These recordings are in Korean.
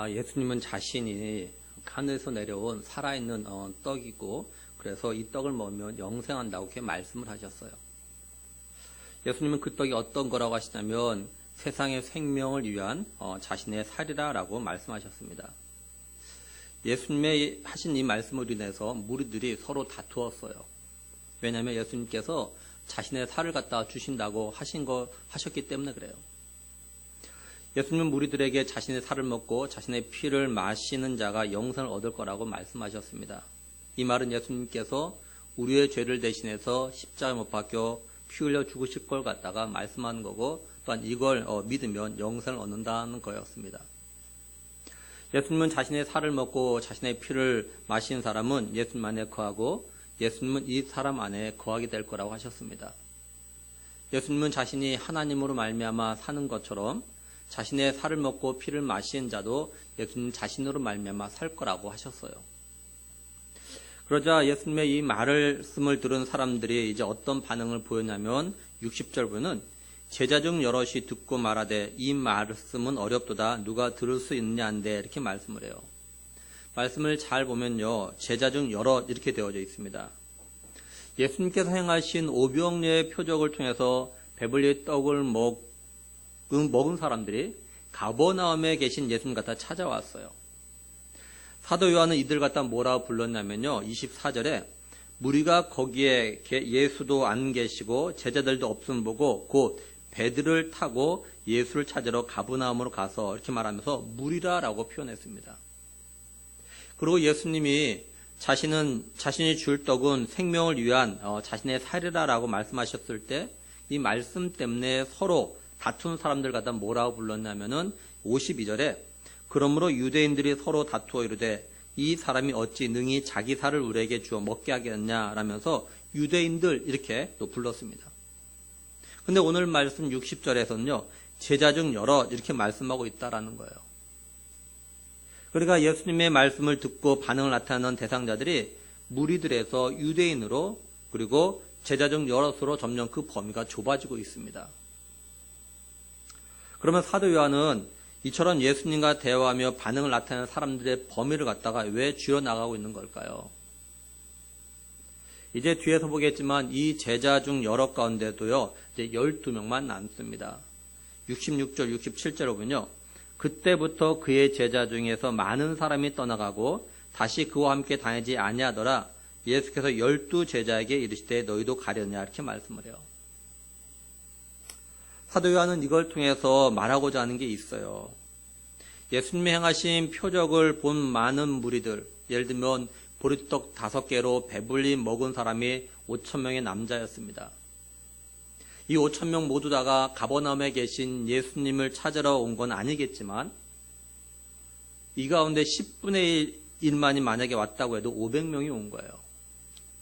예수님은 자신이 하늘에서 내려온 살아있는 떡이고, 그래서 이 떡을 먹으면 영생한다고 이렇게 말씀을 하셨어요. 예수님은 그 떡이 어떤 거라고 하시냐면 세상의 생명을 위한 자신의 살이라고 말씀하셨습니다. 예수님의 하신 이 말씀으로 인해서 무리들이 서로 다투었어요. 왜냐하면 예수님께서 자신의 살을 갖다 주신다고 하셨기 때문에 그래요. 예수님은 무리들에게 자신의 살을 먹고 자신의 피를 마시는 자가 영생을 얻을 거라고 말씀하셨습니다. 이 말은 예수님께서 우리의 죄를 대신해서 십자가에 못 박혀 피 흘려 죽으실 걸 갖다가 말씀하는 거고, 또한 이걸 믿으면 영생을 얻는다는 거였습니다. 예수님은 자신의 살을 먹고 자신의 피를 마시는 사람은 예수님 안에 거하고 예수님은 이 사람 안에 거하게 될 거라고 하셨습니다. 예수님은 자신이 하나님으로 말미암아 사는 것처럼 자신의 살을 먹고 피를 마시는 자도 예수님 자신으로 말미암아 살 거라고 하셨어요. 그러자 예수님의 이 말씀을 들은 사람들이 이제 어떤 반응을 보였냐면 60절 보면 제자 중 여럿이 듣고 말하되 이 말씀은 어렵도다 누가 들을 수 있느냐는데 이렇게 말씀을 해요. 말씀을 잘 보면요, 제자 중 여럿 이렇게 되어져 있습니다. 예수님께서 행하신 오병이어의 표적을 통해서 배불리 떡을 먹은 사람들이 가버나움에 계신 예수님 갖다 찾아왔어요. 사도 요한은 이들 갖다 뭐라고 불렀냐면요, 24절에 무리가 거기에 예수도 안 계시고 제자들도 없음 보고 곧 배들을 타고 예수를 찾으러 가버나움으로 가서 이렇게 말하면서 무리라라고 표현했습니다. 그리고 예수님이 자신이 줄 떡은 생명을 위한 자신의 살이라라고 말씀하셨을 때 이 말씀 때문에 서로 다툰 사람들 갖다 뭐라고 불렀냐면은 52절에 그러므로 유대인들이 서로 다투어 이르되 이 사람이 어찌 능히 자기 살을 우리에게 주어 먹게 하겠느냐라면서 유대인들 이렇게 또 불렀습니다. 근데 오늘 말씀 60절에서는요, 제자 중 여럿 이렇게 말씀하고 있다라는 거예요. 그러니까 예수님의 말씀을 듣고 반응을 나타내는 대상자들이 무리들에서 유대인으로 그리고 제자 중 여럿으로 점점 그 범위가 좁아지고 있습니다. 그러면 사도 요한은 이처럼 예수님과 대화하며 반응을 나타내는 사람들의 범위를 갖다가 왜 줄여나가고 있는 걸까요? 이제 뒤에서 보겠지만 이 제자 중 여럿 가운데도요, 이제 12명만 남습니다. 66절, 67절을 보면요. 그때부터 그의 제자 중에서 많은 사람이 떠나가고 다시 그와 함께 다니지 아니하더라. 예수께서 12제자에게 이르시되 너희도 가려냐 이렇게 말씀을 해요. 사도 요한은 이걸 통해서 말하고자 하는 게 있어요. 예수님이 행하신 표적을 본 많은 무리들, 예를 들면 보리떡 5개로 배불리 먹은 사람이 5,000명의 남자였습니다. 이 5,000명 모두 다가 가버나움에 계신 예수님을 찾으러 온 건 아니겠지만 이 가운데 10분의 1만이 만약에 왔다고 해도 500명이 온 거예요.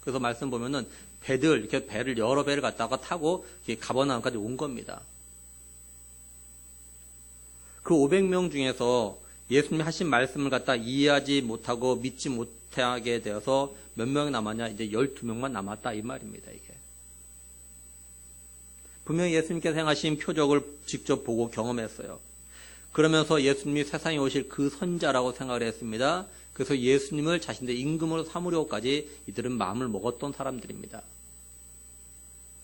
그래서 말씀 보면은 이렇게 배를 여러 배를 갖다가 타고 가버나움까지 온 겁니다. 그 500명 중에서 예수님이 하신 말씀을 갖다 이해하지 못하고 믿지 못하게 되어서 몇 명이 남았냐? 이제 12명만 남았다 이 말입니다. 이게 분명히 예수님께서 행하신 표적을 직접 보고 경험했어요. 그러면서 예수님이 세상에 오실 그 선자라고 생각을 했습니다. 그래서 예수님을 자신들의 임금으로 삼으려고까지 이들은 마음을 먹었던 사람들입니다.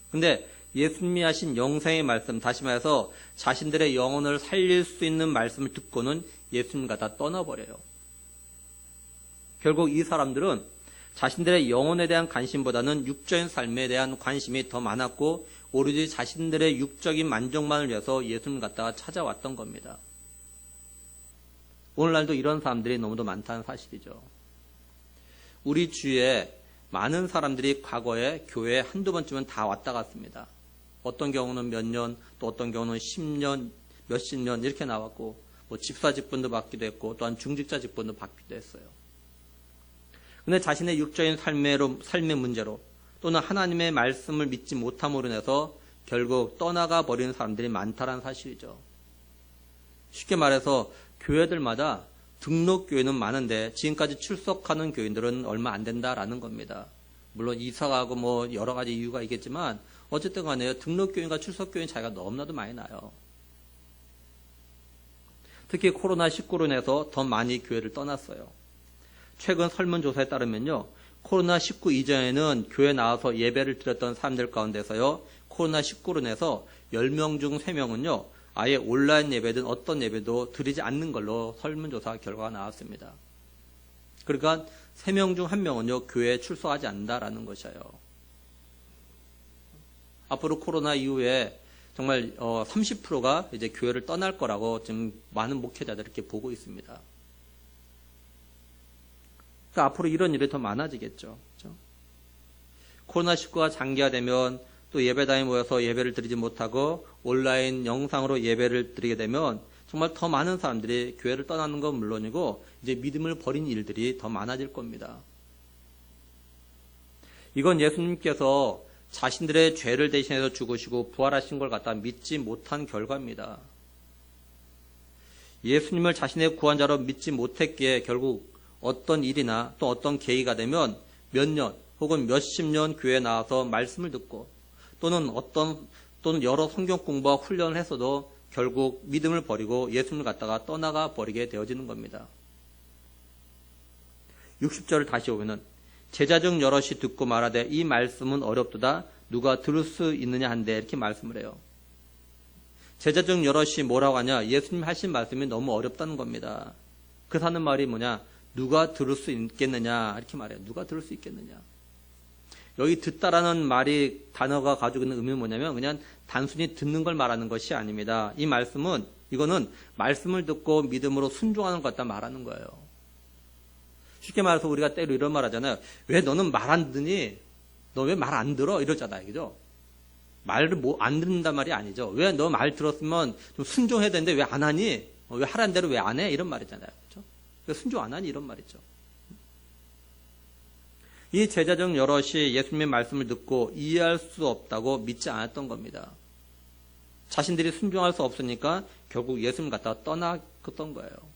근데 예수님이 하신 영생의 말씀, 다시 말해서 자신들의 영혼을 살릴 수 있는 말씀을 듣고는 예수님 갖다 떠나버려요. 결국 이 사람들은 자신들의 영혼에 대한 관심보다는 육적인 삶에 대한 관심이 더 많았고 오로지 자신들의 육적인 만족만을 위해서 예수님 갖다가 찾아왔던 겁니다. 오늘날도 이런 사람들이 너무도 많다는 사실이죠. 우리 주위에 많은 사람들이 과거에 교회에 한두 번쯤은 다 왔다 갔습니다. 어떤 경우는 몇 년, 또 어떤 경우는 10년, 몇십 년 이렇게 나왔고 집사 직분도 받기도 했고 또한 중직자 직분도 받기도 했어요. 근데 자신의 육적인 삶의 문제로 또는 하나님의 말씀을 믿지 못함으로 인해서 결국 떠나가 버리는 사람들이 많다는 사실이죠. 쉽게 말해서 교회들마다 등록교회는 많은데 지금까지 출석하는 교인들은 얼마 안 된다라는 겁니다. 물론 이사가고 여러 가지 이유가 있겠지만 어쨌든 간에 등록교인과 출석교인 차이가 너무나도 많이 나요. 특히 코로나19로 인해서 더 많이 교회를 떠났어요. 최근 설문조사에 따르면요, 코로나19 이전에는 교회 나와서 예배를 드렸던 사람들 가운데서요, 코로나19로 인해서 10명 중 3명은요, 아예 온라인 예배든 어떤 예배도 드리지 않는 걸로 설문조사 결과가 나왔습니다. 그러니까 3명 중 1명은요, 교회에 출석하지 않는다라는 것이에요. 앞으로 코로나 이후에 정말 30%가 이제 교회를 떠날 거라고 지금 많은 목회자들이 이렇게 보고 있습니다. 그러니까 앞으로 이런 일이 더 많아지겠죠. 그렇죠? 코로나19가 장기화되면 또 예배당에 모여서 예배를 드리지 못하고 온라인 영상으로 예배를 드리게 되면 정말 더 많은 사람들이 교회를 떠나는 건 물론이고 이제 믿음을 버린 일들이 더 많아질 겁니다. 이건 예수님께서 자신들의 죄를 대신해서 죽으시고 부활하신 걸 갖다 믿지 못한 결과입니다. 예수님을 자신의 구원자로 믿지 못했기에 결국 어떤 일이나 또 어떤 계기가 되면 몇 년 혹은 몇십 년 교회에 나와서 말씀을 듣고 또는 여러 성경 공부와 훈련을 했어도 결국 믿음을 버리고 예수님을 갖다가 떠나가 버리게 되어지는 겁니다. 60절을 다시 보면은 제자 중 여럿이 듣고 말하되 이 말씀은 어렵도다 누가 들을 수 있느냐 한데 이렇게 말씀을 해요. 제자 중 여럿이 뭐라고 하냐, 예수님 하신 말씀이 너무 어렵다는 겁니다. 그래서 하는 말이 뭐냐, 누가 들을 수 있겠느냐 이렇게 말해요. 누가 들을 수 있겠느냐. 여기 듣다라는 말이 단어가 가지고 있는 의미는 뭐냐면 그냥 단순히 듣는 걸 말하는 것이 아닙니다. 이 말씀은 이거는 말씀을 듣고 믿음으로 순종하는 것 같다 말하는 거예요. 쉽게 말해서 우리가 때로 이런 말 하잖아요. 왜 너는 말 안 듣니? 너 왜 말 안 들어? 이러잖아요. 그죠? 말을 안 듣는단 말이 아니죠. 왜 너 말 들었으면 좀 순종해야 되는데 왜 안 하니? 왜 하라는 대로 왜 안 해? 이런 말이잖아요. 그죠? 왜 순종 안 하니? 이런 말이죠. 이 제자 중 여럿이 예수님의 말씀을 듣고 이해할 수 없다고 믿지 않았던 겁니다. 자신들이 순종할 수 없으니까 결국 예수님 갖다가 떠났던 거예요.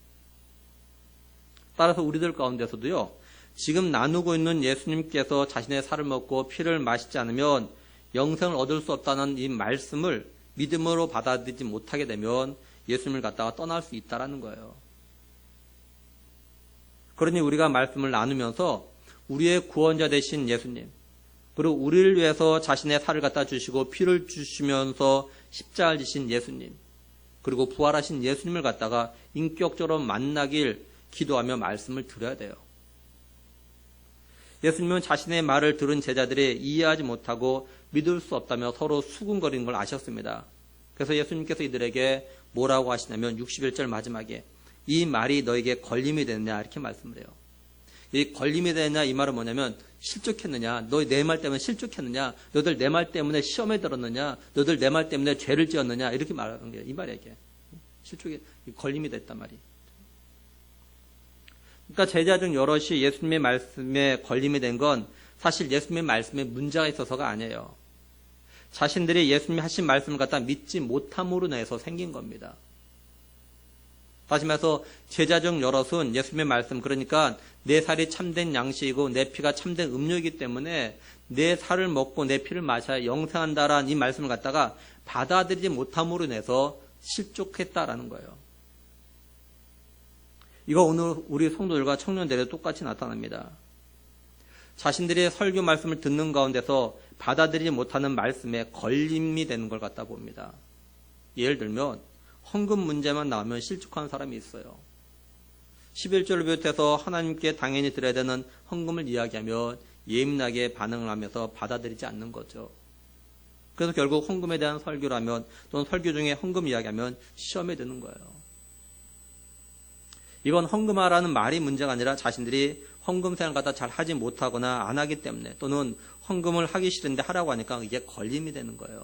따라서 우리들 가운데서도요, 지금 나누고 있는 예수님께서 자신의 살을 먹고 피를 마시지 않으면 영생을 얻을 수 없다는 이 말씀을 믿음으로 받아들이지 못하게 되면 예수님을 갖다가 떠날 수 있다는 거예요. 그러니 우리가 말씀을 나누면서 우리의 구원자 되신 예수님, 그리고 우리를 위해서 자신의 살을 갖다 주시고 피를 주시면서 십자가를 지신 예수님, 그리고 부활하신 예수님을 갖다가 인격적으로 만나길 기도하며 말씀을 드려야 돼요. 예수님은 자신의 말을 들은 제자들이 이해하지 못하고 믿을 수 없다며 서로 수군거리는 걸 아셨습니다. 그래서 예수님께서 이들에게 뭐라고 하시냐면 61절 마지막에 이 말이 너에게 걸림이 되느냐 이렇게 말씀을 해요. 이 걸림이 되느냐 이 말은 뭐냐면 실족했느냐, 너 내 말 때문에 실족했느냐, 너들 내 말 때문에 시험에 들었느냐, 너들 내 말 때문에 죄를 지었느냐 이렇게 말하는 게 이 말이에요. 이게 실족이 걸림이 됐단 말이. 그러니까 제자 중 여럿이 예수님의 말씀에 걸림이 된 건 사실 예수님의 말씀에 문제가 있어서가 아니에요. 자신들이 예수님이 하신 말씀을 갖다 믿지 못함으로 인해서 생긴 겁니다. 다시 말해서 제자 중 여럿은 예수님의 말씀, 그러니까 내 살이 참된 양식이고 내 피가 참된 음료이기 때문에 내 살을 먹고 내 피를 마셔야 영생한다라는 이 말씀을 갖다가 받아들이지 못함으로 인해서 실족했다라는 거예요. 이거 오늘 우리 성도들과 청년들에도 똑같이 나타납니다. 자신들의 설교 말씀을 듣는 가운데서 받아들이지 못하는 말씀에 걸림이 되는 걸 갖다 봅니다. 예를 들면 헌금 문제만 나오면 실족하는 사람이 있어요. 11절을 비롯해서 하나님께 당연히 드려야 되는 헌금을 이야기하면 예민하게 반응을 하면서 받아들이지 않는 거죠. 그래서 결국 헌금에 대한 설교를 하면 또는 설교 중에 헌금 이야기하면 시험에 드는 거예요. 이건 헌금하라는 말이 문제가 아니라 자신들이 헌금 생활을 갖다 잘 하지 못하거나 안 하기 때문에 또는 헌금을 하기 싫은데 하라고 하니까 이게 걸림이 되는 거예요.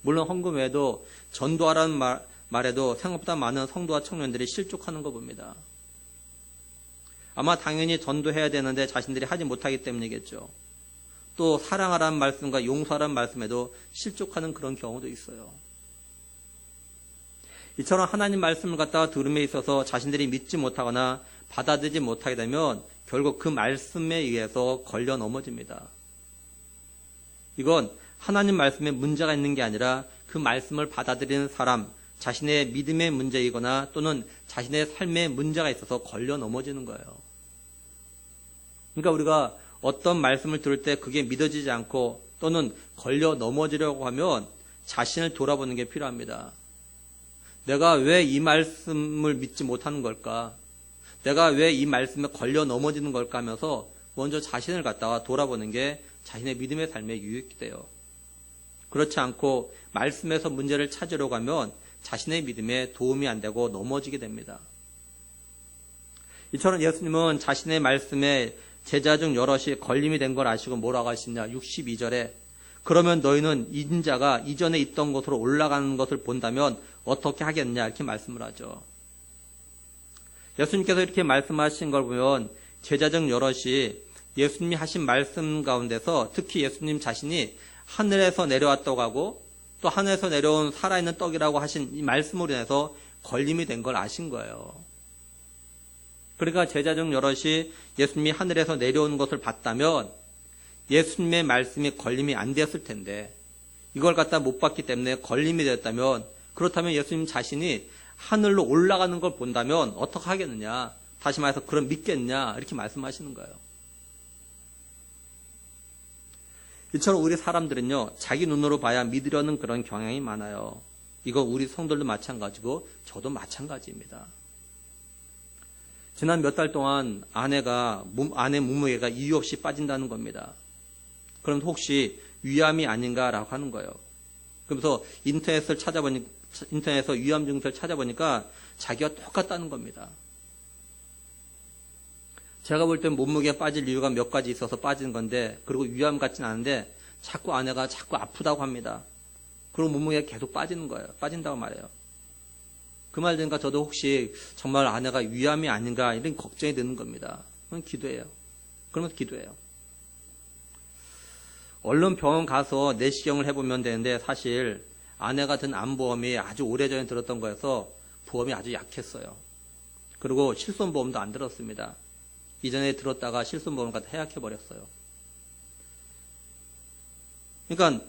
물론 헌금 외에도 전도하라는 말에도 생각보다 많은 성도와 청년들이 실족하는 거 봅니다. 아마 당연히 전도해야 되는데 자신들이 하지 못하기 때문이겠죠. 또 사랑하라는 말씀과 용서하라는 말씀에도 실족하는 그런 경우도 있어요. 이처럼 하나님 말씀을 갖다가 들음에 있어서 자신들이 믿지 못하거나 받아들이지 못하게 되면 결국 그 말씀에 의해서 걸려 넘어집니다. 이건 하나님 말씀에 문제가 있는 게 아니라 그 말씀을 받아들이는 사람, 자신의 믿음의 문제이거나 또는 자신의 삶의 문제가 있어서 걸려 넘어지는 거예요. 그러니까 우리가 어떤 말씀을 들을 때 그게 믿어지지 않고 또는 걸려 넘어지려고 하면 자신을 돌아보는 게 필요합니다. 내가 왜 이 말씀을 믿지 못하는 걸까? 내가 왜 이 말씀에 걸려 넘어지는 걸까 하면서 먼저 자신을 갖다가 돌아보는 게 자신의 믿음의 삶에 유익이 돼요. 그렇지 않고 말씀에서 문제를 찾으려고 하면 자신의 믿음에 도움이 안 되고 넘어지게 됩니다. 이처럼 예수님은 자신의 말씀에 제자 중 여럿이 걸림이 된 걸 아시고 뭐라고 하시냐? 62절에 그러면 너희는 인자가 이전에 있던 곳으로 올라가는 것을 본다면 어떻게 하겠냐? 이렇게 말씀을 하죠. 예수님께서 이렇게 말씀하신 걸 보면 제자 중 여럿이 예수님이 하신 말씀 가운데서 특히 예수님 자신이 하늘에서 내려왔다고 하고 또 하늘에서 내려온 살아있는 떡이라고 하신 이 말씀으로 인해서 걸림이 된 걸 아신 거예요. 그러니까 제자 중 여럿이 예수님이 하늘에서 내려온 것을 봤다면 예수님의 말씀이 걸림이 안 됐을 텐데 이걸 갖다 못 봤기 때문에 걸림이 됐다면 그렇다면 예수님 자신이 하늘로 올라가는 걸 본다면 어떻게 하겠느냐? 다시 말해서 그럼 믿겠냐? 이렇게 말씀하시는 거예요. 이처럼 우리 사람들은요, 자기 눈으로 봐야 믿으려는 그런 경향이 많아요. 이거 우리 성도들도 마찬가지고 저도 마찬가지입니다. 지난 몇 달 동안 아내 몸무게가 이유 없이 빠진다는 겁니다. 그럼 혹시 위암이 아닌가라고 하는 거예요. 그러면서 인터넷에서 위암 증세를 찾아보니까 자기가 똑같다는 겁니다. 제가 볼 땐 몸무게가 빠질 이유가 몇 가지 있어서 빠지는 건데, 그리고 위암 같진 않은데 자꾸 아내가 자꾸 아프다고 합니다. 그리고 몸무게가 계속 빠지는 거예요. 빠진다고 말해요. 그 말 들으니까 저도 혹시 정말 아내가 위암이 아닌가 이런 걱정이 드는 겁니다. 그럼 기도해요. 그러면서 기도해요. 얼른 병원 가서 내시경을 해보면 되는데 사실 아내가 든 암보험이 아주 오래전에 들었던 거여서 보험이 아주 약했어요. 그리고 실손보험도 안 들었습니다. 이전에 들었다가 실손보험을 갖다 해약해버렸어요. 그러니까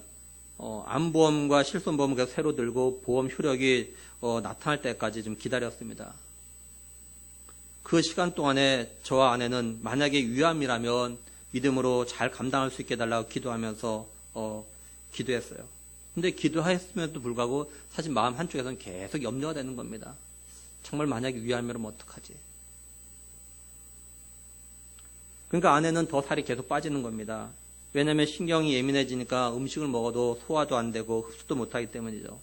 암보험과 실손보험을 계속 새로 들고 보험 효력이 나타날 때까지 좀 기다렸습니다. 그 시간 동안에 저와 아내는 만약에 위암이라면 믿음으로 잘 감당할 수 있게 해달라고 기도하면서 기도했어요. 근데 기도했음에도 불구하고 사실 마음 한쪽에서는 계속 염려가 되는 겁니다. 정말 만약에 위암이라면 어떡하지? 그러니까 아내는 더 살이 계속 빠지는 겁니다. 왜냐하면 신경이 예민해지니까 음식을 먹어도 소화도 안 되고 흡수도 못하기 때문이죠.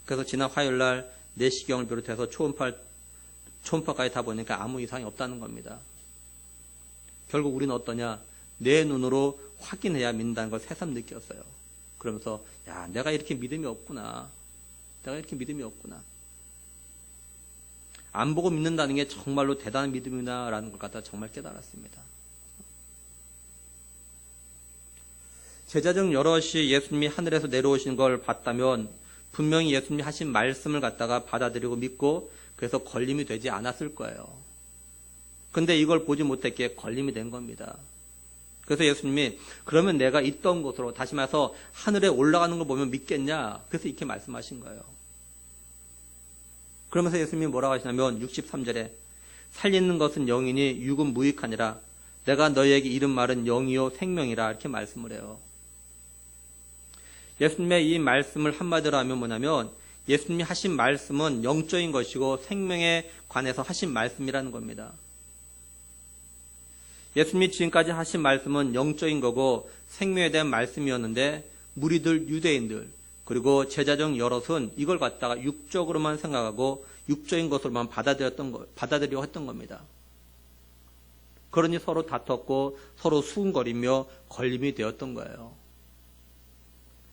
그래서 지난 화요일날 내시경을 비롯해서 초음파까지 다 보니까 아무 이상이 없다는 겁니다. 결국 우리는 어떠냐? 내 눈으로 확인해야 믿는다는 걸 새삼 느꼈어요. 그러면서 야, 내가 이렇게 믿음이 없구나. 안 보고 믿는다는 게 정말로 대단한 믿음이구나라는 걸 갖다 정말 깨달았습니다. 제자 중 여럿이 예수님이 하늘에서 내려오신 걸 봤다면 분명히 예수님이 하신 말씀을 갖다가 받아들이고 믿고 그래서 걸림이 되지 않았을 거예요. 근데 이걸 보지 못했기에 걸림이 된 겁니다. 그래서 예수님이 그러면 내가 있던 곳으로 다시 말해서 하늘에 올라가는 걸 보면 믿겠냐? 그래서 이렇게 말씀하신 거예요. 그러면서 예수님이 뭐라고 하시냐면 63절에 살리는 것은 영이니 육은 무익하니라. 내가 너희에게 이른 말은 영이요 생명이라 이렇게 말씀을 해요. 예수님의 이 말씀을 한마디로 하면 뭐냐면 예수님이 하신 말씀은 영적인 것이고 생명에 관해서 하신 말씀이라는 겁니다. 예수님이 지금까지 하신 말씀은 영적인 거고 생명에 대한 말씀이었는데 무리들, 유대인들 그리고 제자 중 여럿은 이걸 갖다가 육적으로만 생각하고 육적인 것으로만 받아들이려 했던 겁니다. 그러니 서로 다퉜고 서로 수군거리며 걸림이 되었던 거예요.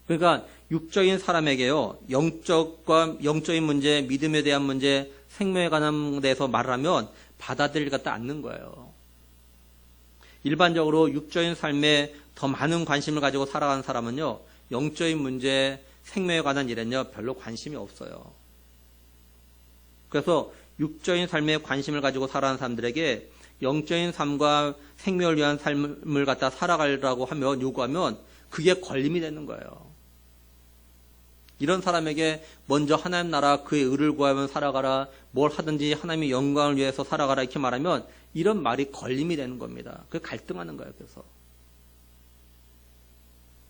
그러니까 육적인 사람에게요, 영적인 문제, 믿음에 대한 문제, 생명에 관한 데서 말을 하면 받아들일 것 같지 않는 거예요. 일반적으로 육적인 삶에 더 많은 관심을 가지고 살아가는 사람은요, 영적인 문제, 생명에 관한 일에는요, 별로 관심이 없어요. 그래서 육적인 삶에 관심을 가지고 살아가는 사람들에게 영적인 삶과 생명을 위한 삶을 갖다 살아가려고 하면, 요구하면 그게 걸림이 되는 거예요. 이런 사람에게 먼저 하나님 나라 그의 의를 구하면 살아가라, 뭘 하든지 하나님의 영광을 위해서 살아가라 이렇게 말하면 이런 말이 걸림이 되는 겁니다. 그 갈등하는 거예요. 그래서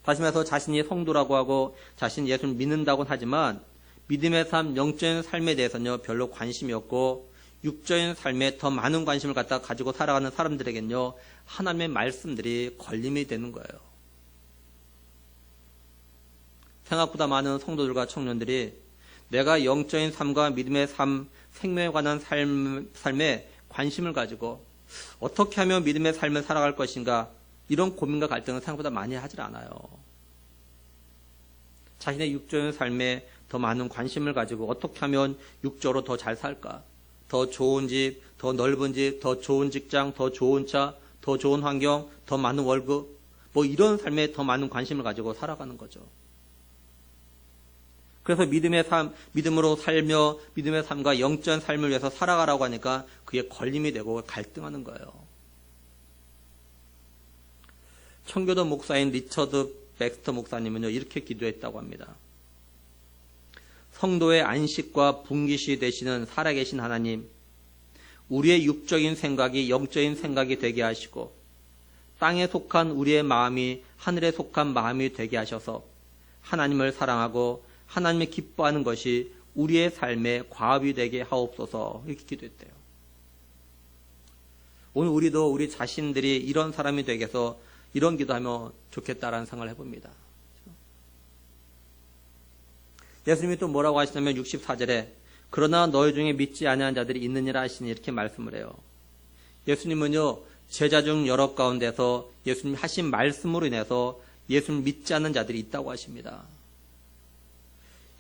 다시 말해서 자신이 성도라고 하고 자신이 예수를 믿는다고는 하지만 믿음의 삶, 영적인 삶에 대해서는요 별로 관심이 없고 육적인 삶에 더 많은 관심을 갖다 가지고 살아가는 사람들에겐요 하나님의 말씀들이 걸림이 되는 거예요. 생각보다 많은 성도들과 청년들이 내가 영적인 삶과 믿음의 삶, 생명에 관한 삶에 관심을 가지고 어떻게 하면 믿음의 삶을 살아갈 것인가 이런 고민과 갈등을 생각보다 많이 하질 않아요. 자신의 육적인 삶에 더 많은 관심을 가지고 어떻게 하면 육적으로 더 잘 살까? 더 좋은 집, 더 넓은 집, 더 좋은 직장, 더 좋은 차, 더 좋은 환경, 더 많은 월급 뭐 이런 삶에 더 많은 관심을 가지고 살아가는 거죠. 그래서 믿음의 삶, 믿음으로 살며 믿음의 삶과 영적인 삶을 위해서 살아가라고 하니까 그게 걸림이 되고 갈등하는 거예요. 청교도 목사인 리처드 백스터 목사님은요 이렇게 기도했다고 합니다. 성도의 안식과 분기시 되시는 살아계신 하나님, 우리의 육적인 생각이 영적인 생각이 되게 하시고 땅에 속한 우리의 마음이 하늘에 속한 마음이 되게 하셔서 하나님을 사랑하고 하나님을 기뻐하는 것이 우리의 삶에 과업이 되게 하옵소서 이렇게 기도했대요. 오늘 우리도 우리 자신들이 이런 사람이 되게 해서 이런 기도하면 좋겠다라는 생각을 해봅니다. 예수님이 또 뭐라고 하시냐면 64절에 그러나 너희 중에 믿지 아니한 자들이 있느니라 하시니 이렇게 말씀을 해요. 예수님은요 제자 중 여러 가운데서 예수님 하신 말씀으로 인해서 예수님 믿지 않는 자들이 있다고 하십니다.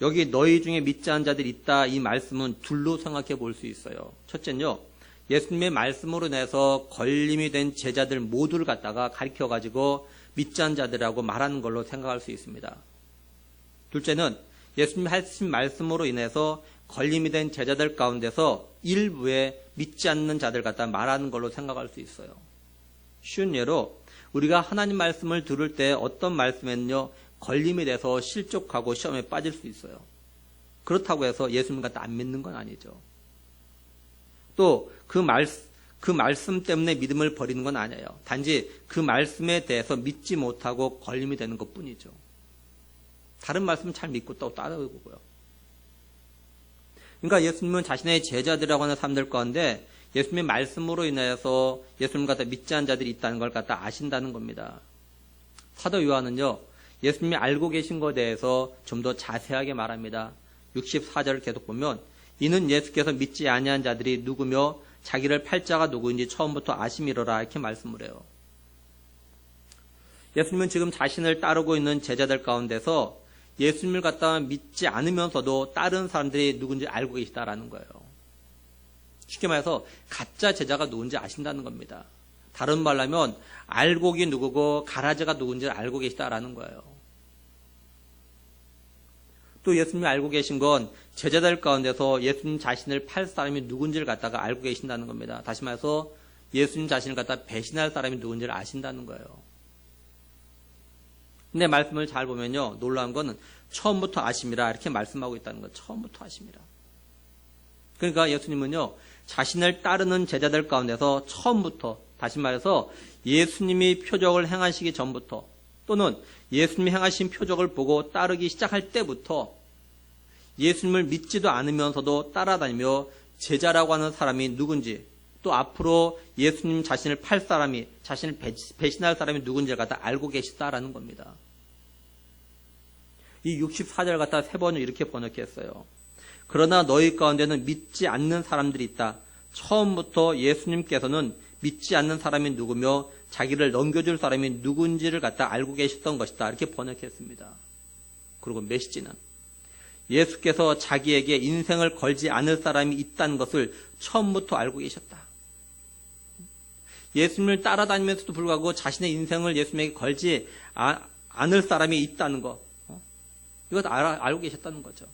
여기 너희 중에 믿지 않는 자들이 있다 이 말씀은 둘로 생각해 볼 수 있어요. 첫째는요 예수님의 말씀으로 인해서 걸림이 된 제자들 모두를 갖다가 가리켜가지고 믿지 않는 자들이라고 말하는 걸로 생각할 수 있습니다. 둘째는 예수님이 하신 말씀으로 인해서 걸림이 된 제자들 가운데서 일부의 믿지 않는 자들 갖다 말하는 걸로 생각할 수 있어요. 쉬운 예로 우리가 하나님 말씀을 들을 때 어떤 말씀에는요 걸림이 돼서 실족하고 시험에 빠질 수 있어요. 그렇다고 해서 예수님 갖다 안 믿는 건 아니죠. 또 그 말씀 때문에 믿음을 버리는 건 아니에요. 단지 그 말씀에 대해서 믿지 못하고 걸림이 되는 것뿐이죠. 다른 말씀 잘 믿고 또 따르고요. 그러니까 예수님은 자신의 제자들이라고 하는 사람들 가운데 예수님의 말씀으로 인해서 예수님 갖다 믿지 않은 자들이 있다는 걸 갖다 아신다는 겁니다. 사도 요한은요 예수님이 알고 계신 것에 대해서 좀 더 자세하게 말합니다. 64절을 계속 보면 이는 예수께서 믿지 아니한 자들이 누구며 자기를 팔자가 누구인지 처음부터 아심이로라 이렇게 말씀을 해요. 예수님은 지금 자신을 따르고 있는 제자들 가운데서 예수님을 갖다 믿지 않으면서도 다른 사람들이 누군지 알고 계시다라는 거예요. 쉽게 말해서 가짜 제자가 누군지 아신다는 겁니다. 다른 말로 하면 알곡이 누구고 가라지가 누군지 알고 계시다라는 거예요. 또 예수님이 알고 계신 건 제자들 가운데서 예수님 자신을 팔 사람이 누군지를 갖다가 알고 계신다는 겁니다. 다시 말해서 예수님 자신을 갖다 배신할 사람이 누군지를 아신다는 거예요. 근데 말씀을 잘 보면요 놀라운 거는 처음부터 아심이라 이렇게 말씀하고 있다는 거예요. 처음부터 아심이라. 그러니까 예수님은요 자신을 따르는 제자들 가운데서 처음부터 다시 말해서 예수님이 표적을 행하시기 전부터 또는 예수님이 행하신 표적을 보고 따르기 시작할 때부터 예수님을 믿지도 않으면서도 따라다니며 제자라고 하는 사람이 누군지 또 앞으로 예수님 자신을 팔 사람이 자신을 배신할 사람이 누군지를 갖다 알고 계시다라는 겁니다. 이 64절 갖다 세 번을 이렇게 번역했어요. 그러나 너희 가운데는 믿지 않는 사람들이 있다. 처음부터 예수님께서는 믿지 않는 사람이 누구며 자기를 넘겨줄 사람이 누군지를 갖다 알고 계셨던 것이다. 이렇게 번역했습니다. 그리고 메시지는 예수께서 자기에게 인생을 걸지 않을 사람이 있다는 것을 처음부터 알고 계셨다. 예수님을 따라다니면서도 불구하고 자신의 인생을 예수님에게 걸지 않을 사람이 있다는 것. 이것도 알고 계셨다는 거죠.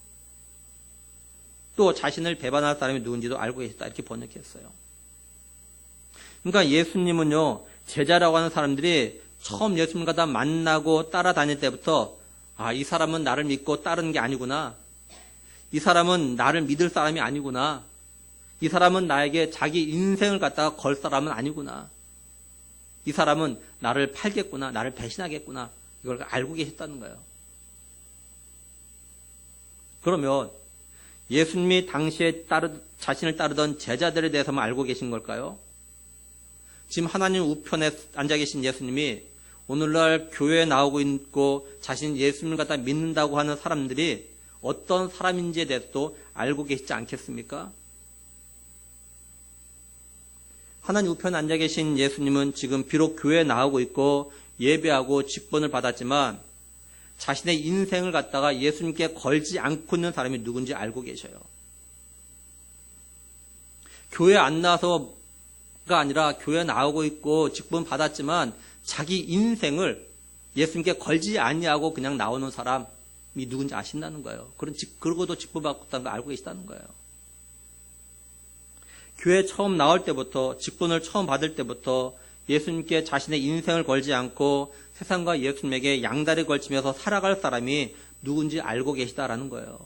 또 자신을 배반할 사람이 누군지도 알고 계셨다. 이렇게 번역했어요. 그러니까 예수님은요, 제자라고 하는 사람들이 처음 예수님과 다 만나고 따라다닐 때부터 이 사람은 나를 믿고 따르는 게 아니구나. 이 사람은 나를 믿을 사람이 아니구나. 이 사람은 나에게 자기 인생을 갖다가 걸 사람은 아니구나. 이 사람은 나를 팔겠구나. 나를 배신하겠구나. 이걸 알고 계셨다는 거예요. 그러면 예수님이 당시에 자신을 따르던 제자들에 대해서만 알고 계신 걸까요? 지금 하나님 우편에 앉아 계신 예수님이 오늘날 교회에 나오고 있고 자신 예수님을 갖다 믿는다고 하는 사람들이 어떤 사람인지에 대해서도 알고 계시지 않겠습니까? 하나님 우편에 앉아 계신 예수님은 지금 비록 교회에 나오고 있고 예배하고 직분을 받았지만 자신의 인생을 갖다가 예수님께 걸지 않고 있는 사람이 누군지 알고 계셔요. 교회 안 나와서가 아니라 교회 나오고 있고 직분 받았지만 자기 인생을 예수님께 걸지 아니하고 그냥 나오는 사람이 누군지 아신다는 거예요. 그러고도 직분 받았다는 걸 알고 계시다는 거예요. 교회 처음 나올 때부터 직분을 처음 받을 때부터 예수님께 자신의 인생을 걸지 않고 세상과 예수님에게 양다리 걸치면서 살아갈 사람이 누군지 알고 계시다라는 거예요.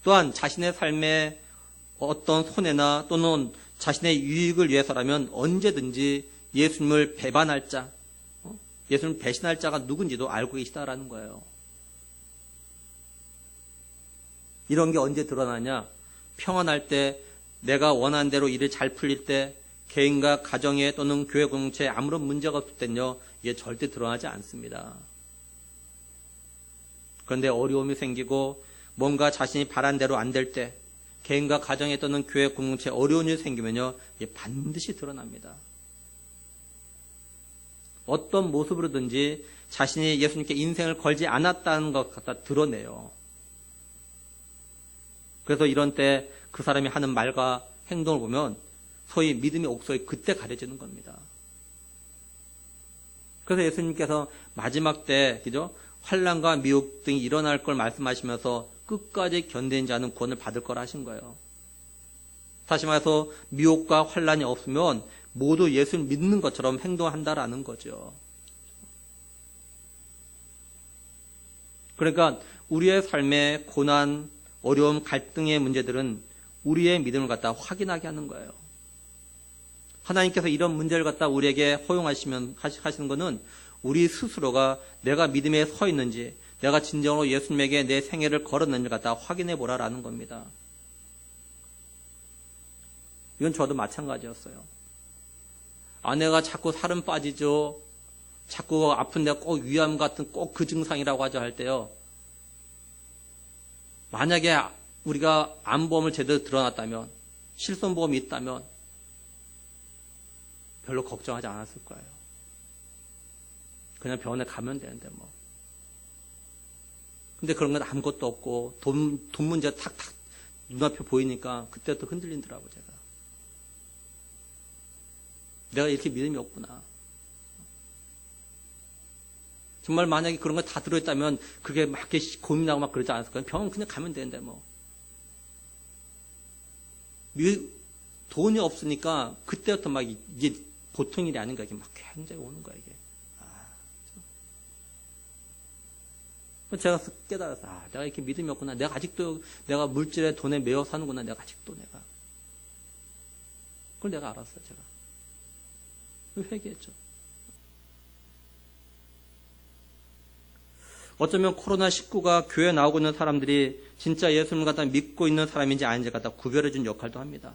또한 자신의 삶에 어떤 손해나 또는 자신의 유익을 위해서라면 언제든지 예수님을 배반할 자, 예수님을 배신할 자가 누군지도 알고 계시다라는 거예요. 이런 게 언제 드러나냐? 평안할 때, 내가 원하는 대로 일이 잘 풀릴 때, 개인과 가정에 또는 교회 공동체에 아무런 문제가 없을 때는요, 이게 절대 드러나지 않습니다. 그런데 어려움이 생기고 뭔가 자신이 바란 대로 안 될 때, 개인과 가정에 또는 교회 공동체에 어려운 일이 생기면요, 이게 반드시 드러납니다. 어떤 모습으로든지 자신이 예수님께 인생을 걸지 않았다는 것 갖다 드러내요. 그래서 이런 때 그 사람이 하는 말과 행동을 보면 소위 믿음의 옥석이 그때 가려지는 겁니다. 그래서 예수님께서 마지막 때, 그죠? 환난과 미혹 등이 일어날 걸 말씀하시면서 끝까지 견디는 자는 구원을 받을 거라 하신 거예요. 다시 말해서 미혹과 환난이 없으면 모두 예수를 믿는 것처럼 행동한다라는 거죠. 그러니까 우리의 삶의 고난, 어려움, 갈등의 문제들은 우리의 믿음을 갖다 확인하게 하는 거예요. 하나님께서 이런 문제를 갖다 우리에게 허용하시는 것은 우리 스스로가 내가 믿음에 서 있는지, 내가 진정으로 예수님에게 내 생애를 걸었는지 갖다 확인해 보라라는 겁니다. 이건 저도 마찬가지였어요. 아내가 자꾸 살은 빠지죠. 자꾸 아픈데 꼭 위암 같은 꼭 그 증상이라고 하죠 할 때요. 만약에 우리가 암보험을 제대로 들어놨다면, 실손보험이 있다면 별로 걱정하지 않았을 거예요. 그냥 병원에 가면 되는데 뭐. 근데 그런 건 아무것도 없고 돈 문제 탁탁 눈앞에 보이니까 그때부터 흔들리더라고요, 제가. 내가 이렇게 믿음이 없구나. 정말 만약에 그런 거 다 들어있다면 그게 막 고민하고 막 그러지 않았을까요? 병원 그냥 가면 되는데 뭐. 돈이 없으니까 그때부터 막 이게 보통 일이 아닌가, 이게 막 굉장히 오는 거야, 이게. 제가 깨달아서, 내가 이렇게 믿음이 없구나. 내가 아직도 내가 물질에 돈에 매여 사는구나. 내가 아직도 내가. 그걸 내가 알았어요, 제가. 회개했죠. 어쩌면 코로나19가 교회에 나오고 있는 사람들이 진짜 예수님을 갖다 믿고 있는 사람인지 아닌지 갖다 구별해 준 역할도 합니다.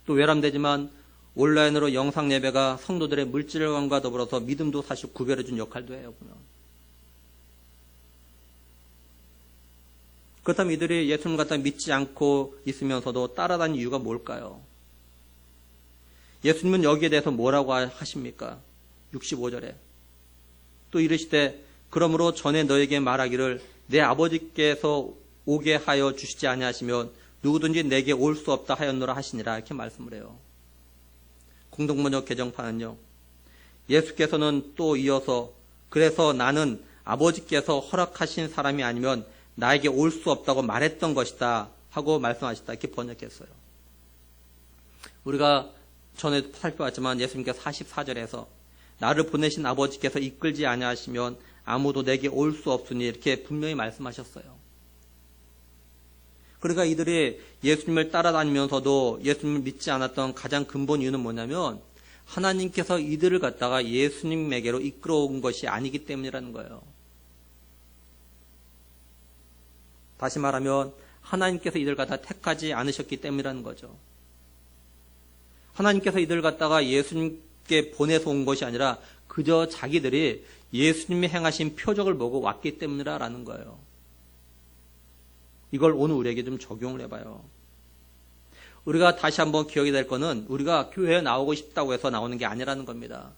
또 외람되지만 온라인으로 영상 예배가 성도들의 물질관과 더불어서 믿음도 사실 구별해 준 역할도 해요, 보면. 그렇다면 이들이 예수님을 갖다 믿지 않고 있으면서도 따라다니는 이유가 뭘까요? 예수님은 여기에 대해서 뭐라고 하십니까? 65절에 또 이르시되 그러므로 전에 너에게 말하기를 내 아버지께서 오게 하여 주시지 아니하시면 누구든지 내게 올 수 없다 하였노라 하시니라, 이렇게 말씀을 해요. 공동번역 개정판은요, 예수께서는 또 이어서 그래서 나는 아버지께서 허락하신 사람이 아니면 나에게 올 수 없다고 말했던 것이다 하고 말씀하셨다, 이렇게 번역했어요. 우리가 전에 살펴봤지만 예수님께서 44절에서 나를 보내신 아버지께서 이끌지 아니하시면 아무도 내게 올 수 없으니 이렇게 분명히 말씀하셨어요. 그러니까 이들이 예수님을 따라다니면서도 예수님을 믿지 않았던 가장 근본 이유는 뭐냐면 하나님께서 이들을 갖다가 예수님에게로 이끌어온 것이 아니기 때문이라는 거예요. 다시 말하면 하나님께서 이들을 갖다 택하지 않으셨기 때문이라는 거죠. 하나님께서 이들을 갖다가 예수님께 보내서 온 것이 아니라 그저 자기들이 예수님이 행하신 표적을 보고 왔기 때문이라는 거예요. 이걸 오늘 우리에게 좀 적용을 해봐요. 우리가 다시 한번 기억이 될 거는 우리가 교회에 나오고 싶다고 해서 나오는 게 아니라는 겁니다.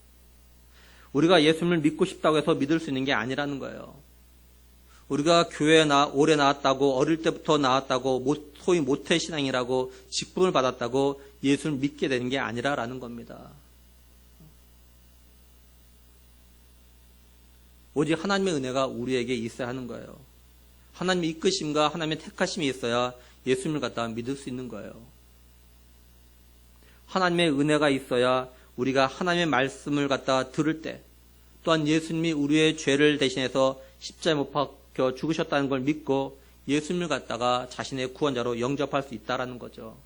우리가 예수님을 믿고 싶다고 해서 믿을 수 있는 게 아니라는 거예요. 우리가 교회에 오래 나왔다고 어릴 때부터 나왔다고 소위 모태신앙이라고 직분을 받았다고 예수를 믿게 되는 게 아니라라는 겁니다. 오직 하나님의 은혜가 우리에게 있어야 하는 거예요. 하나님의 이끄심과 하나님의 택하심이 있어야 예수님을 갖다가 믿을 수 있는 거예요. 하나님의 은혜가 있어야 우리가 하나님의 말씀을 갖다가 들을 때 또한 예수님이 우리의 죄를 대신해서 십자가에 못 박혀 죽으셨다는 걸 믿고 예수님을 갖다가 자신의 구원자로 영접할 수 있다라는 거죠.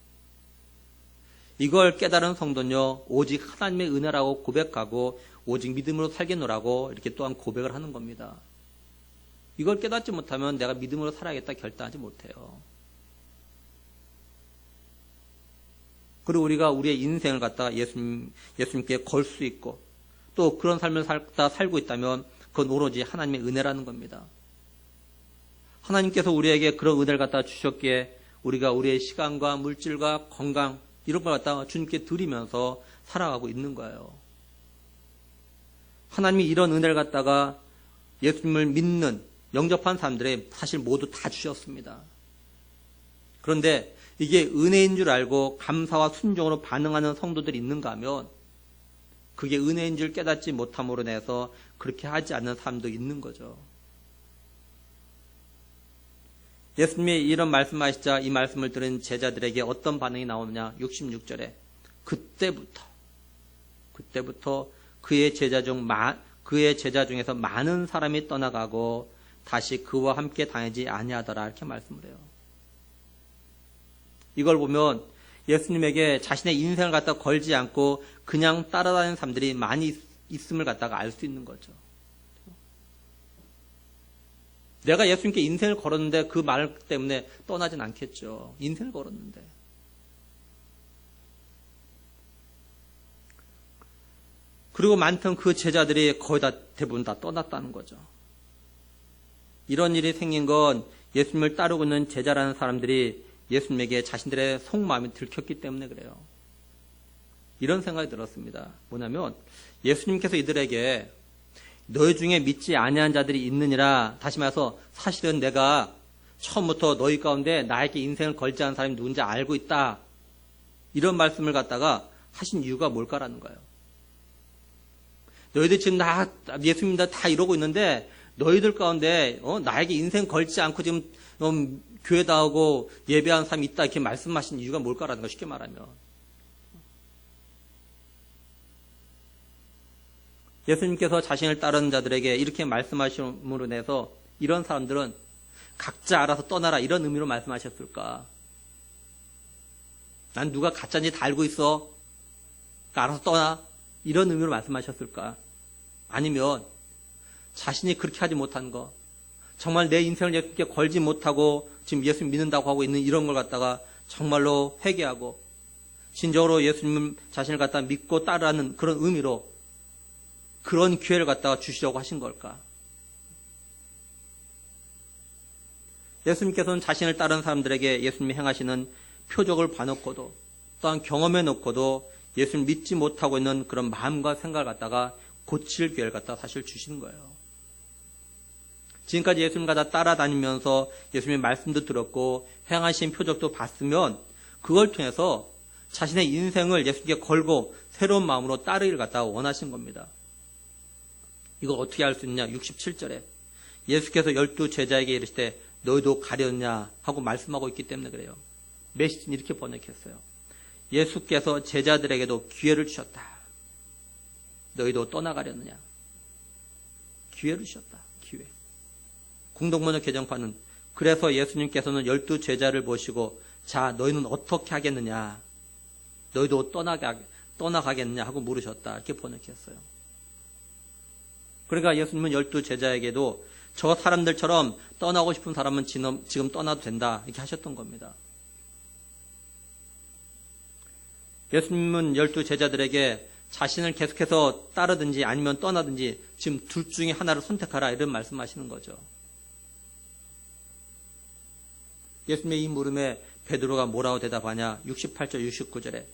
이걸 깨달은 성도는요, 오직 하나님의 은혜라고 고백하고 오직 믿음으로 살겠노라고 이렇게 또한 고백을 하는 겁니다. 이걸 깨닫지 못하면 내가 믿음으로 살아야겠다 결단하지 못해요. 그리고 우리가 우리의 인생을 갖다가 예수님께 걸 수 있고 또 그런 삶을 살고 있다면 그건 오로지 하나님의 은혜라는 겁니다. 하나님께서 우리에게 그런 은혜를 갖다 주셨기에 우리가 우리의 시간과 물질과 건강 이런 걸 갖다가 주님께 드리면서 살아가고 있는 거예요. 하나님이 이런 은혜를 갖다가 예수님을 믿는 영접한 사람들의 사실 모두 다 주셨습니다. 그런데 이게 은혜인 줄 알고 감사와 순종으로 반응하는 성도들이 있는가 하면 그게 은혜인 줄 깨닫지 못함으로 인해서 그렇게 하지 않는 사람도 있는 거죠. 예수님이 이런 말씀하시자 이 말씀을 들은 제자들에게 어떤 반응이 나오느냐. 66절에 그때부터 그의 제자 중에서 많은 사람이 떠나가고 다시 그와 함께 다니지 아니하더라 이렇게 말씀을 해요. 이걸 보면 예수님에게 자신의 인생을 갖다 걸지 않고 그냥 따라다니는 사람들이 많이 있음을 갖다가 알 수 있는 거죠. 내가 예수님께 인생을 걸었는데 그 말 때문에 떠나진 않겠죠. 인생을 걸었는데. 그리고 많던 그 제자들이 거의 다 대부분 다 떠났다는 거죠. 이런 일이 생긴 건 예수님을 따르고 있는 제자라는 사람들이 예수님에게 자신들의 속마음이 들켰기 때문에 그래요. 이런 생각이 들었습니다. 뭐냐면 예수님께서 이들에게 너희 중에 믿지 아니한 자들이 있느니라, 다시 말해서 사실은 내가 처음부터 너희 가운데 나에게 인생을 걸지 않은 사람이 누군지 알고 있다. 이런 말씀을 갖다가 하신 이유가 뭘까라는 거예요. 너희들 지금 예수 믿는다 다 이러고 있는데 너희들 가운데 나에게 인생 걸지 않고 지금 교회 나오고 예배하는 사람이 있다 이렇게 말씀하신 이유가 뭘까라는 거 쉽게 말하면. 예수님께서 자신을 따르는 자들에게 이렇게 말씀하심으로 인해서 이런 사람들은 각자 알아서 떠나라 이런 의미로 말씀하셨을까? 난 누가 가짜인지 다 알고 있어. 알아서 떠나. 이런 의미로 말씀하셨을까? 아니면 자신이 그렇게 하지 못한 거, 정말 내 인생을 예수님께 걸지 못하고 지금 예수 믿는다고 하고 있는 이런 걸 갖다가 정말로 회개하고 진정으로 예수님 자신을 갖다 믿고 따르는 그런 의미로 그런 기회를 갖다가 주시려고 하신 걸까? 예수님께서는 자신을 따르는 사람들에게 예수님이 행하시는 표적을 봐놓고도 또한 경험해 놓고도 예수님 믿지 못하고 있는 그런 마음과 생각을 갖다가 고칠 기회를 갖다가 사실 주시는 거예요. 지금까지 예수님 갖다 따라다니면서 예수님의 말씀도 들었고 행하신 표적도 봤으면 그걸 통해서 자신의 인생을 예수님께 걸고 새로운 마음으로 따르기를 갖다가 원하신 겁니다. 이걸 어떻게 알 수 있느냐? 67절에 예수께서 12 제자에게 이르시되 너희도 가려냐 하고 말씀하고 있기 때문에 그래요. 메시지는 이렇게 번역했어요. 예수께서 제자들에게도 기회를 주셨다. 너희도 떠나가려느냐? 기회를 주셨다. 기회. 공동번역 개정판은 그래서 예수님께서는 12 제자를 모시고 자 너희는 어떻게 하겠느냐? 너희도 떠나가겠느냐 하고 물으셨다. 이렇게 번역했어요. 그러니까 예수님은 12 제자에게도 저 사람들처럼 떠나고 싶은 사람은 지금 떠나도 된다. 이렇게 하셨던 겁니다. 예수님은 12 제자들에게 자신을 계속해서 따르든지 아니면 떠나든지 지금 둘 중에 하나를 선택하라 이런 말씀하시는 거죠. 예수님의 이 물음에 베드로가 뭐라고 대답하냐? 68절 69절에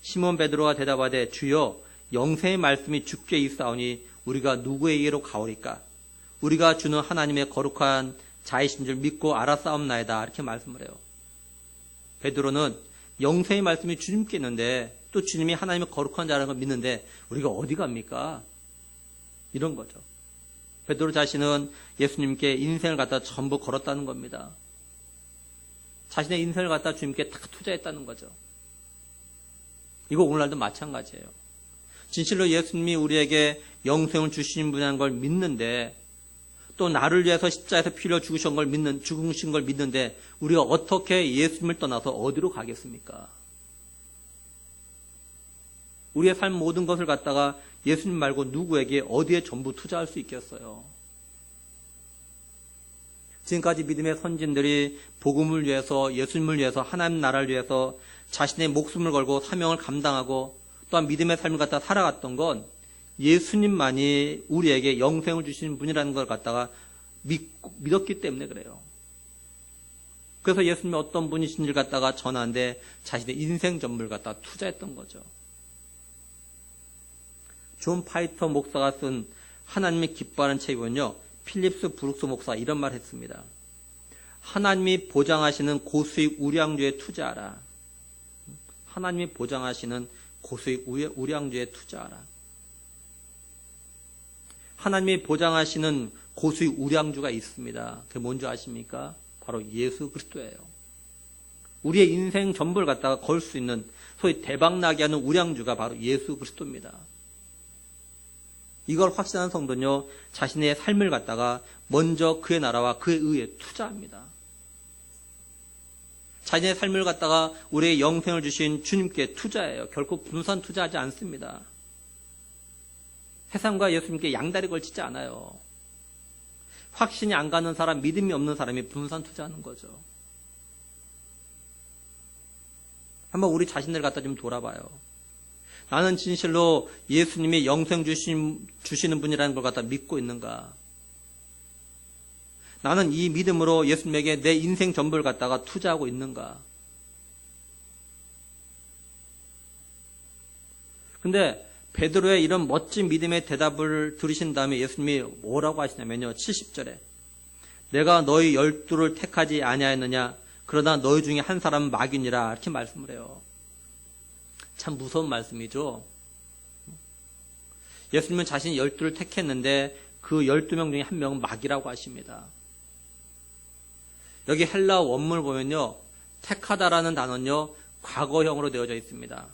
시몬 베드로가 대답하되 주여 영생의 말씀이 주께 있사오니 우리가 누구에게로 가오리까? 우리가 주는 하나님의 거룩한 자이신 줄 믿고 알았사옵나이다. 이렇게 말씀을 해요. 베드로는 영생의 말씀이 주님께 있는데 또 주님이 하나님의 거룩한 자라는 걸 믿는데 우리가 어디 갑니까? 이런 거죠. 베드로 자신은 예수님께 인생을 갖다 전부 걸었다는 겁니다. 자신의 인생을 갖다 주님께 다 투자했다는 거죠. 이거 오늘날도 마찬가지예요. 진실로 예수님이 우리에게 영생을 주신 분이라는 걸 믿는데 또 나를 위해서 십자가에서 피를 죽으신 걸 믿는데 우리가 어떻게 예수님을 떠나서 어디로 가겠습니까? 우리의 삶 모든 것을 갖다가 예수님 말고 누구에게 어디에 전부 투자할 수 있겠어요? 지금까지 믿음의 선진들이 복음을 위해서 예수님을 위해서 하나님 나라를 위해서 자신의 목숨을 걸고 사명을 감당하고 또한 믿음의 삶을 갖다 살아갔던 건 예수님만이 우리에게 영생을 주시는 분이라는 걸 갖다가 믿었기 때문에 그래요. 그래서 예수님이 어떤 분이신지를 갖다가 전하는데 자신의 인생 전부를 갖다가 투자했던 거죠. 존 파이터 목사가 쓴 하나님이 기뻐하는 책이군요. 필립스 브룩스 목사가 이런 말 했습니다. 하나님이 보장하시는 고수익 우량주에 투자하라. 하나님이 보장하시는 고수익 우량주에 투자하라. 하나님이 보장하시는 고수익 우량주가 있습니다. 그게 뭔지 아십니까? 바로 예수 그리스도예요. 우리의 인생 전부를 갖다가 걸 수 있는 소위 대박나게 하는 우량주가 바로 예수 그리스도입니다. 이걸 확신하는 성도는요, 자신의 삶을 갖다가 먼저 그의 나라와 그의 의에 투자합니다. 자신의 삶을 갖다가 우리의 영생을 주신 주님께 투자해요. 결코 분산 투자하지 않습니다. 세상과 예수님께 양다리 걸치지 않아요. 확신이 안 가는 사람, 믿음이 없는 사람이 분산 투자하는 거죠. 한번 우리 자신들 갖다 좀 돌아봐요. 나는 진실로 예수님이 영생 주시는 분이라는 걸 갖다 믿고 있는가? 나는 이 믿음으로 예수님에게 내 인생 전부를 갖다가 투자하고 있는가? 근데 베드로의 이런 멋진 믿음의 대답을 들으신 다음에 예수님이 뭐라고 하시냐면요. 70절에 내가 너희 12를 택하지 아니하였느냐? 그러나 너희 중에 한 사람은 마귀니라. 이렇게 말씀을 해요. 참 무서운 말씀이죠. 예수님은 자신이 12를 택했는데 그 12명 중에 한 명은 마귀라고 하십니다. 여기 헬라어 원문을 보면요. 택하다라는 단어는요. 과거형으로 되어져 있습니다.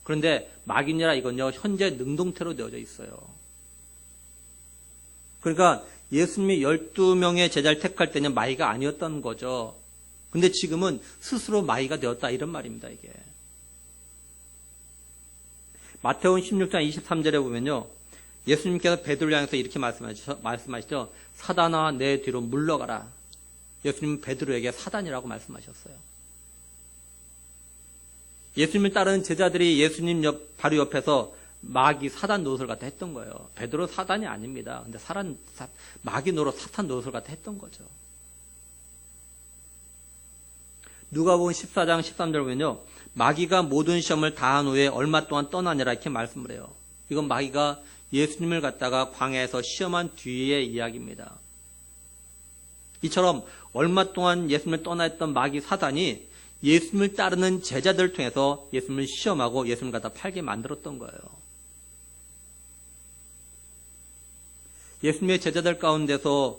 그런데 마귀니라 이건요. 현재 능동태로 되어져 있어요. 그러니까 예수님이 12명의 제자를 택할 때는 마귀가 아니었던 거죠. 근데 지금은 스스로 마귀가 되었다 이런 말입니다. 이게. 마태복음 16장 23절에 보면요. 예수님께서 베드로를 향해서 이렇게 말씀하시죠. 사단아 내 뒤로 물러가라. 예수님은 베드로에게 사단이라고 말씀하셨어요. 예수님을 따르는 제자들이 예수님 바로 옆에서 마귀 사단 노릇을 갖다 했던 거예요. 베드로 사단이 아닙니다. 근데 마귀 노릇 사탄 노릇을 갖다 했던 거죠. 누가복음 14장 13절 보면요. 마귀가 모든 시험을 다한 후에 얼마 동안 떠나니라 이렇게 말씀을 해요. 이건 마귀가 예수님을 갖다가 광야에서 시험한 뒤의 이야기입니다. 이처럼 얼마 동안 예수님을 떠나있던 마귀 사단이 예수님을 따르는 제자들을 통해서 예수님을 시험하고 예수님을 갖다 팔게 만들었던 거예요. 예수님의 제자들 가운데서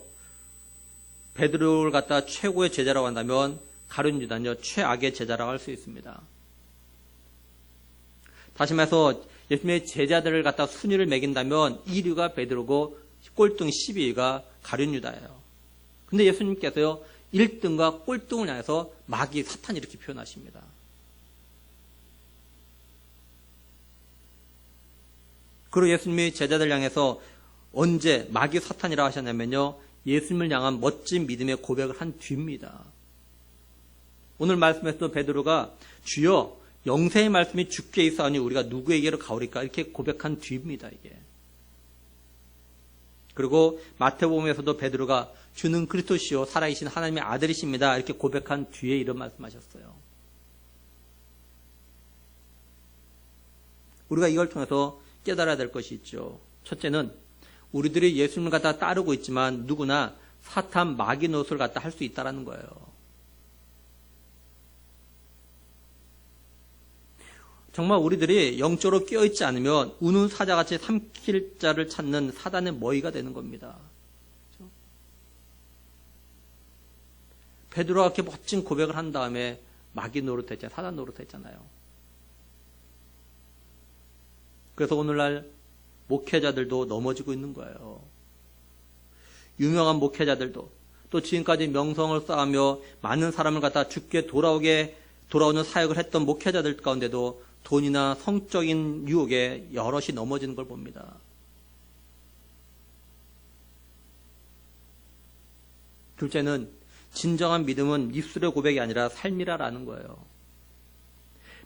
베드로를 갖다 최고의 제자라고 한다면 가룟 유다는요 최악의 제자라고 할 수 있습니다. 다시 말해서 예수님의 제자들을 갖다 순위를 매긴다면 1위가 베드로고 꼴등 12위가 가룟 유다예요. 근데 예수님께서요 1등과 꼴등을 향해서 마귀 사탄 이렇게 표현하십니다. 그리고 예수님이 제자들 향해서 언제 마귀 사탄이라 하셨냐면요 예수님을 향한 멋진 믿음의 고백을 한 뒤입니다. 오늘 말씀에서 베드로가 주여 영생의 말씀이 주께 있사오니 우리가 누구에게로 가오리까 이렇게 고백한 뒤입니다. 이게. 그리고 마태복음에서도 베드로가 주는 그리스도시요 살아계신 하나님의 아들이십니다 이렇게 고백한 뒤에 이런 말씀하셨어요. 우리가 이걸 통해서 깨달아야 될 것이 있죠. 첫째는 우리들이 예수님을 갖다 따르고 있지만 누구나 사탄 마귀 노릇을 갖다 할 수 있다는 거예요. 정말 우리들이 영적으로 깨어있지 않으면 우는 사자같이 삼킬 자를 찾는 사단의 머리가 되는 겁니다. 그렇죠? 베드로가 그렇게 멋진 고백을 한 다음에 마귀 노릇했잖아요. 사단 노릇했잖아요. 그래서 오늘날 목회자들도 넘어지고 있는 거예요. 유명한 목회자들도 또 지금까지 명성을 쌓으며 많은 사람을 갖다 죽게 돌아오는 사역을 했던 목회자들 가운데도 돈이나 성적인 유혹에 여럿이 넘어지는 걸 봅니다. 둘째는 진정한 믿음은 입술의 고백이 아니라 삶이라는 거예요.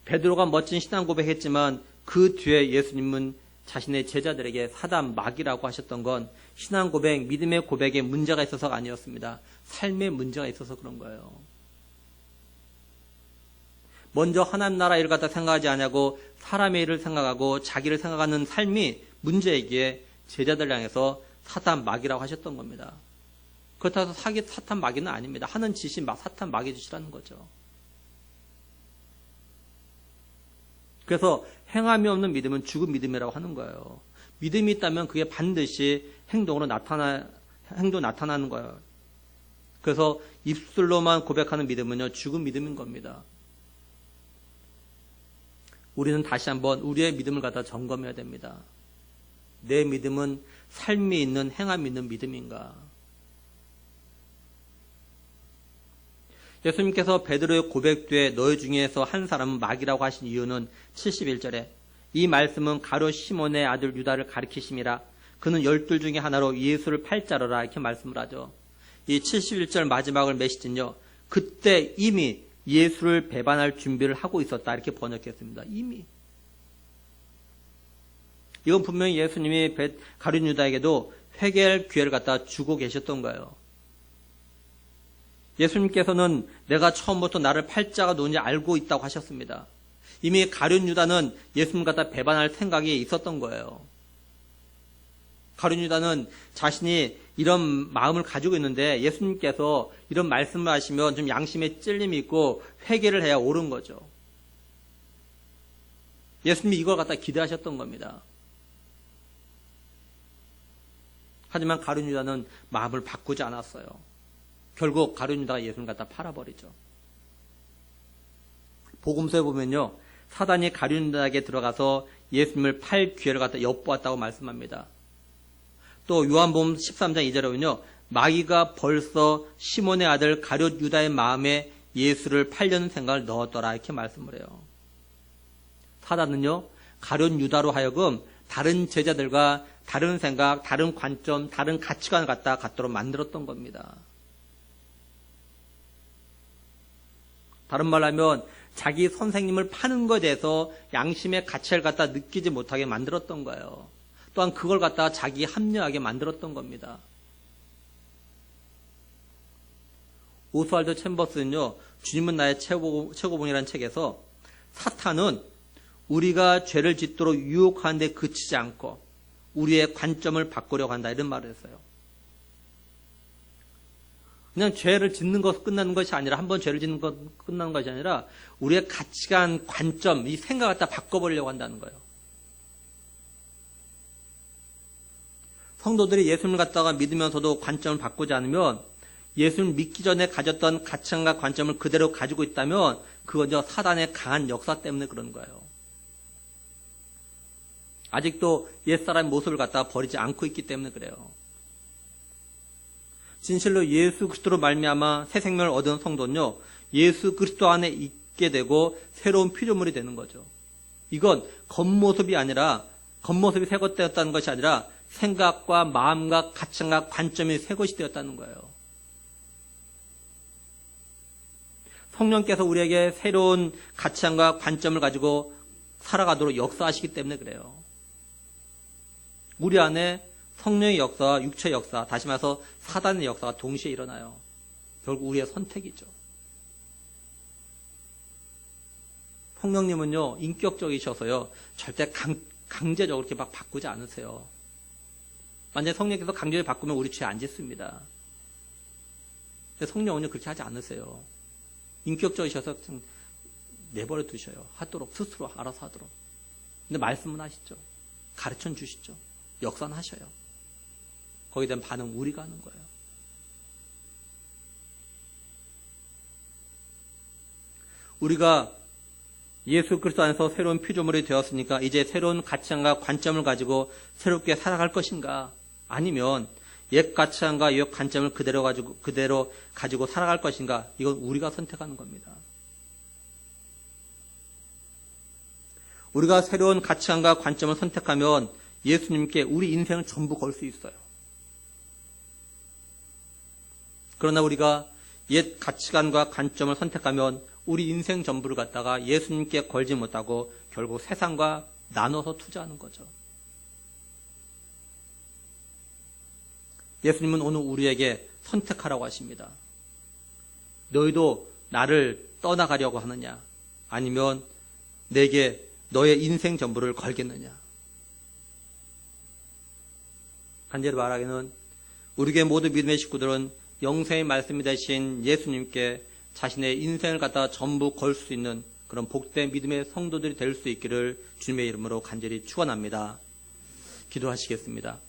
베드로가 멋진 신앙 고백했지만 그 뒤에 예수님은 자신의 제자들에게 사단 마귀라고 하셨던 건 신앙 고백, 믿음의 고백에 문제가 있어서가 아니었습니다. 삶에 문제가 있어서 그런 거예요. 먼저 하나님 나라 일을 갖다 생각하지 않냐고 사람의 일을 생각하고 자기를 생각하는 삶이 문제이기에 제자들 향해서 사탄 마귀라고 하셨던 겁니다. 그렇다고 해서 사탄 마귀는 아닙니다. 하는 짓이 사탄 마귀 짓이라는 거죠. 그래서 행함이 없는 믿음은 죽은 믿음이라고 하는 거예요. 믿음이 있다면 그게 반드시 행동으로 나타나는 거예요. 그래서 입술로만 고백하는 믿음은요, 죽은 믿음인 겁니다. 우리는 다시 한번 우리의 믿음을 갖다 점검해야 됩니다. 내 믿음은 삶이 있는 행함이 있는 믿음인가? 예수님께서 베드로의 고백 뒤에 너희 중에서 한 사람은 마귀라고 하신 이유는 71절에 이 말씀은 가룟 시몬의 아들 유다를 가리키심이라 그는 12 중에 하나로 예수를 팔자러라 이렇게 말씀을 하죠. 이 71절 마지막을 메시지는요. 그때 이미 예수를 배반할 준비를 하고 있었다 이렇게 번역했습니다. 이미. 이건 분명히 예수님이 가룟 유다에게도 회개할 기회를 갖다 주고 계셨던 거예요. 예수님께서는 내가 처음부터 나를 팔자가 누군지 알고 있다고 하셨습니다. 이미 가룟 유다는 예수님 갖다 배반할 생각이 있었던 거예요. 가룟 유다는 자신이 이런 마음을 가지고 있는데 예수님께서 이런 말씀을 하시면 좀 양심에 찔림이 있고 회개를 해야 옳은 거죠. 예수님이 이걸 갖다 기대하셨던 겁니다. 하지만 가룟 유다는 마음을 바꾸지 않았어요. 결국 가룟 유다가 예수님을 갖다 팔아버리죠. 복음서에 보면요. 사단이 가룟 유다에게 들어가서 예수님을 팔 기회를 갖다 엿보았다고 말씀합니다. 또 요한복음 13장 2절에 보면요. 마귀가 벌써 시몬의 아들 가룟 유다의 마음에 예수를 팔려는 생각을 넣었더라 이렇게 말씀을 해요. 사단은요. 가룟 유다로 하여금 다른 제자들과 다른 생각, 다른 관점, 다른 가치관을 갖도록 만들었던 겁니다. 다른 말로 하면 자기 선생님을 파는 것에 대해서 양심의 가치를 갖다 느끼지 못하게 만들었던 거예요. 또한 그걸 갖다가 자기 합리화하게 만들었던 겁니다. 오스왈드 챔버스는요. 주님은 나의 최고봉이라는 책에서 사탄은 우리가 죄를 짓도록 유혹하는 데 그치지 않고 우리의 관점을 바꾸려고 한다 이런 말을 했어요. 그냥 죄를 짓는 것 끝나는 것이 아니라 한 번 죄를 짓는 것 끝나는 것이 아니라 우리의 가치관, 관점, 이 생각을 다 바꿔버리려고 한다는 거예요. 성도들이 예수님을 갖다가 믿으면서도 관점을 바꾸지 않으면 예수님을 믿기 전에 가졌던 가치관과 관점을 그대로 가지고 있다면 그건 사단의 강한 역사 때문에 그런 거예요. 아직도 옛사람의 모습을 갖다가 버리지 않고 있기 때문에 그래요. 진실로 예수 그리스도로 말미암아 새 생명을 얻은 성도는요, 예수 그리스도 안에 있게 되고 새로운 피조물이 되는 거죠. 이건 겉모습이 새것되었다는 것이 아니라 생각과 마음과 가치관과 관점이 새 것이 되었다는 거예요. 성령께서 우리에게 새로운 가치관과 관점을 가지고 살아가도록 역사하시기 때문에 그래요. 우리 안에 성령의 역사와 육체의 역사, 다시 말해서 사단의 역사가 동시에 일어나요. 결국 우리의 선택이죠. 성령님은요, 인격적이셔서요, 절대 강제적으로 이렇게 막 바꾸지 않으세요. 만약에 성령께서 강제적으로 바꾸면 우리 죄 안 짓습니다. 근데 성령은요, 그렇게 하지 않으세요. 인격적이셔서 내버려 두셔요. 하도록, 스스로 알아서 하도록. 근데 말씀은 하시죠. 가르쳐 주시죠. 역사는 하셔요. 거기에 대한 반응 우리가 하는 거예요. 우리가 예수 그리스도 안에서 새로운 피조물이 되었으니까 이제 새로운 가치관과 관점을 가지고 새롭게 살아갈 것인가? 아니면 옛 가치관과 옛 관점을 그대로 가지고 살아갈 것인가? 이건 우리가 선택하는 겁니다. 우리가 새로운 가치관과 관점을 선택하면 예수님께 우리 인생을 전부 걸 수 있어요. 그러나 우리가 옛 가치관과 관점을 선택하면 우리 인생 전부를 갖다가 예수님께 걸지 못하고 결국 세상과 나눠서 투자하는 거죠. 예수님은 오늘 우리에게 선택하라고 하십니다. 너희도 나를 떠나가려고 하느냐? 아니면 내게 너의 인생 전부를 걸겠느냐? 간절히 말하기는 우리에게 모두 믿음의 식구들은 영생의 말씀이 되신 예수님께 자신의 인생을 갖다 전부 걸 수 있는 그런 복된 믿음의 성도들이 될 수 있기를 주님의 이름으로 간절히 축원합니다. 기도하시겠습니다.